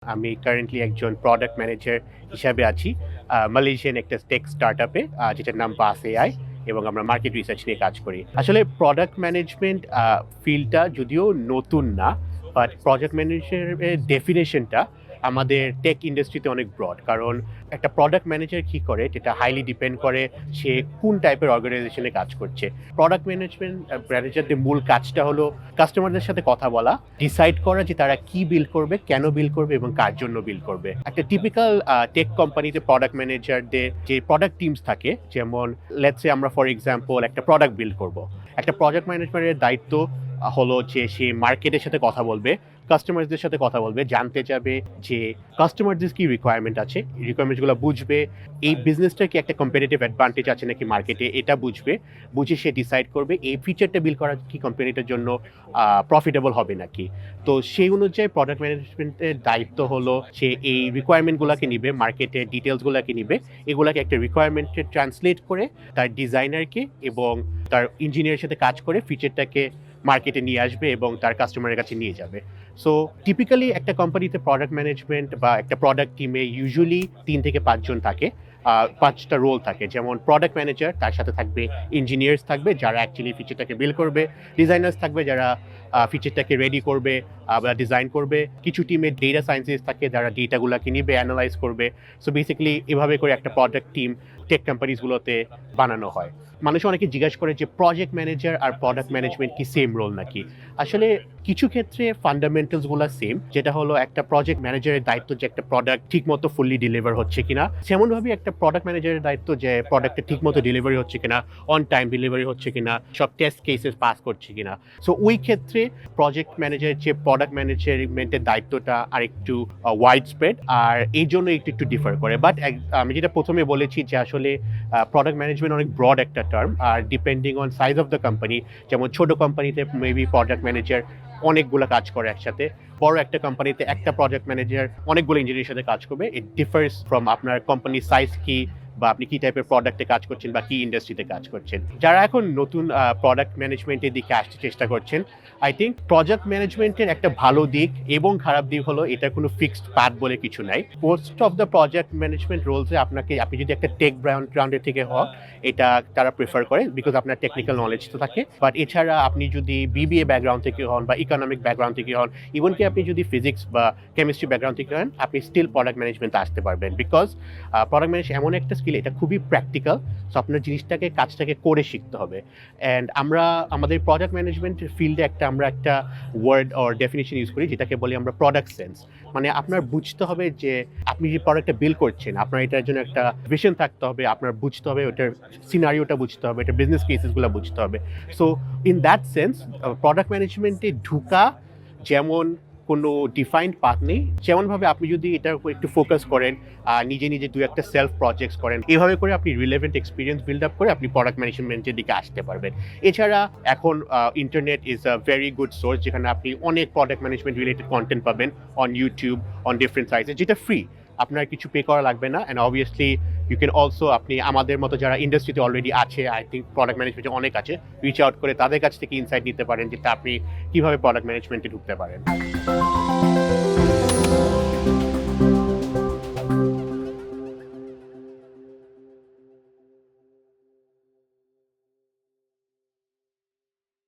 আমি কারেন্টলি একজন product manager হিসাবে আছি মালয়েশিয়ান একটা টেক স্টার্টআপে যেটার নাম বাস এআই এবং আমরা মার্কেট রিসার্চ নিয়ে কাজ করি। আসলে প্রোডাক্ট ম্যানেজমেন্ট ফিল্ডটা যদিও নতুন না, বাট প্রজেক্ট ম্যানেজারের ডেফিনেশনটা আমাদের টেক ইন্ডাস্ট্রিতে অনেক ব্রড। কারণ একটা প্রোডাক্ট ম্যানেজার কী করে সেটা হাইলি ডিপেন্ড করে সে কোন টাইপের অর্গানাইজেশনে কাজ করছে। প্রোডাক্ট ম্যানেজারদের মূল কাজটা হলো কাস্টমারদের সাথে কথা বলা, ডিসাইড করা যে তারা কি বিল করবে, কেন বিল করবে এবং কার জন্য বিল করবে। একটা টিপিক্যাল টেক কোম্পানিতে প্রোডাক্ট ম্যানেজারদের যে প্রোডাক্ট টিমস থাকে, যেমন লেটস সে আমরা ফর এক্সাম্পল একটা প্রোডাক্ট বিল করব, একটা প্রোডাক্ট ম্যানেজমেন্টের দায়িত্ব হলো যে সে মার্কেটের সাথে কথা বলবে, কাস্টমারদের সাথে কথা বলবে, জানতে যাবে যে কাস্টমারদের কি রিকোয়ারমেন্ট আছে, রিকোয়ারমেন্টসগুলো বুঝবে, এই বিজনেসটার কি একটা কম্পিটিটিভ অ্যাডভান্টেজ আছে নাকি মার্কেটে এটা বুঝবে, বুঝে সে ডিসাইড করবে এই ফিচারটা বিল করা কি কোম্পানিটার জন্য প্রফিটেবল হবে নাকি। তো সেই অনুযায়ী প্রোডাক্ট ম্যানেজমেন্টের দায়িত্ব হলো সে এই রিকোয়ারমেন্টগুলোকে নিবে, মার্কেটের ডিটেলসগুলোকে নিবে, এগুলোকে একটা রিকোয়ারমেন্টে ট্রান্সলেট করে তার ডিজাইনারকে এবং তার ইঞ্জিনিয়ারের সাথে কাজ করে ফিচারটাকে মার্কেটে নিয়ে আসবে এবং তার কাস্টমারের কাছে নিয়ে যাবে। সো টিপিক্যালি একটা কোম্পানিতে প্রোডাক্ট ম্যানেজমেন্ট বা একটা প্রোডাক্ট টিমে ইউজুয়ালি 3 থেকে 5 জন থাকে, 5টা রোল থাকে। যেমন প্রোডাক্ট ম্যানেজার, তার সাথে থাকবে ইঞ্জিনিয়ার্স থাকবে যারা অ্যাকচুয়ালি ফিচারটাকে বিল্ড করবে, ডিজাইনার্স থাকবে যারা ফিচারটাকে রেডি করবে বা ডিজাইন করবে, কিছু টিমে ডেটা সায়েন্সিস্ট থাকে যারা ডেটাগুলোকে নিবে, অ্যানালাইজ করবে। সো বেসিক্যালি এভাবে করে একটা প্রোডাক্ট টিম টেক কোম্পানিজগুলোতে বানানো হয়। মানুষ অনেকে জিজ্ঞাসা করে যে প্রজেক্ট ম্যানেজার আর প্রোডাক্ট ম্যানেজমেন্ট কি সেম রোল নাকি। আসলে কিছু ক্ষেত্রে ফান্ডামেন্টালসগুলো সেম, যেটা হলো একটা প্রজেক্ট ম্যানেজারের দায়িত্ব যে একটা প্রোডাক্ট ঠিকমতো ফুললি ডেলিভার হচ্ছে কিনা, সেমনভাবে একটা প্রোডাক্ট ম্যানেজারের দায়িত্ব যে প্রোডাক্টটা ঠিকমতো ডেলিভারি হচ্ছে কিনা, অন টাইম ডেলিভারি হচ্ছে কিনা, সব টেস্ট কেসেস পাস করছে কিনা। সো ওই ক্ষেত্রে প্রজেক্ট ম্যানেজারের যে প্রোডাক্ট ম্যানেজমেন্টের দায়িত্বটা আর একটু ওয়াইড স্প্রেড, আর এই জন্য একটু ডিফার করে। বাট আমি যেটা প্রথমে বলেছি যে আসলে প্রোডাক্ট ম্যানেজমেন্ট অনেক ব্রড একটা টার্ম, আর depending on size of the company, যেমন ছোট কোম্পানিতে মেবি প্রোডাক্ট ম্যানেজার অনেকগুলো কাজ করে একসাথে, বড় একটা কোম্পানিতে একটা প্রজেক্ট ম্যানেজার অনেকগুলো ইঞ্জিনিয়ারের সাথে কাজ করবে। ইট ডিফার্স ফ্রম আপনার কোম্পানির সাইজ কি, বা আপনি কি টাইপের প্রোডাক্টে কাজ করছেন বা কি ইন্ডাস্ট্রিতে কাজ করছেন। যারা এখন নতুন প্রোডাক্ট ম্যানেজমেন্টের দিকে আসতে চেষ্টা করছেন, আই থিঙ্ক প্রজেক্ট ম্যানেজমেন্টের একটা ভালো দিক এবং খারাপ দিক হলো এটা কোনো ফিক্সড পাথ বলে কিছু নাই। Most of the project management রোলসে আপনি যদি একটা টেক ব্যাকগ্রাউন্ডের থেকে হন, এটা তারা প্রেফার করে বিকজ আপনার টেকনিক্যাল নলেজ তো থাকে। বাট এছাড়া আপনি যদি বিবিএ ব্যাকগ্রাউন্ড থেকে হন বা ইকোনমিক ব্যাকগ্রাউন্ড থেকে হন, ইভেন কি আপনি যদি ফিজিক্স বা কেমিস্ট্রি ব্যাকগ্রাউন্ড থেকে হন, আপনি স্টিল প্রোডাক্ট ম্যানেজমেন্টে আসতে পারবেন। বিকজ প্রোডাক্ট ম্যানেজ এমন একটা স্কিল, এটা খুবই প্র্যাকটিক্যাল। সো আপনার কাজটাকে করে শিখতে হবে। অ্যান্ড আমরা আমাদের প্রোডাক্ট ম্যানেজমেন্ট ফিল্ডে আমরা একটা ওয়ার্ড অর ডেফিনিশন ইউজ করি যেটাকে বলি আমরা প্রোডাক্ট সেন্স। মানে আপনার বুঝতে হবে যে আপনি যে প্রোডাক্টটা বিল করছেন, আপনার এটার জন্য একটা ভিশন থাকতে হবে, আপনার বুঝতে হবে ওটার সিনারিওটা বুঝতে হবে, এটা বিজনেস কেসেসগুলো বুঝতে হবে। So in that sense product ম্যানেজমেন্টে ঢুকা যেমন কোনো ডিফাইন্ড পাথ নেই, যেমনভাবে আপনি যদি এটার উপর একটু ফোকাস করেন, নিজে নিজে দু একটা সেলফ প্রজেক্টস করেন, এভাবে করে আপনি রিলেভেন্ট এক্সপিরিয়েন্স বিল্ড আপ করে আপনি প্রোডাক্ট ম্যানেজমেন্টের দিকে আসতে পারবেন। এছাড়া এখন internet is a very good source, যেখানে আপনি অনেক প্রোডাক্ট ম্যানেজমেন্ট রিলেটেড কন্টেন্ট পাবেন অন ইউটিউব, অন ডিফারেন্ট সাইটে, যেটা ফ্রি, আপনার কিছু পে করা লাগবে না। And obviously you can also, আপনি আমাদের মতো যারা ইন্ডাস্ট্রিতে অলরেডি আছে, আই থিঙ্ক প্রোডাক্ট ম্যানেজমেন্টে অনেক আছে, রিচ আউট করে তাদের কাছ থেকে ইনসাইট নিতে পারেন যেটা আপনি কীভাবে প্রোডাক্ট ম্যানেজমেন্টে ঢুকতে পারেন।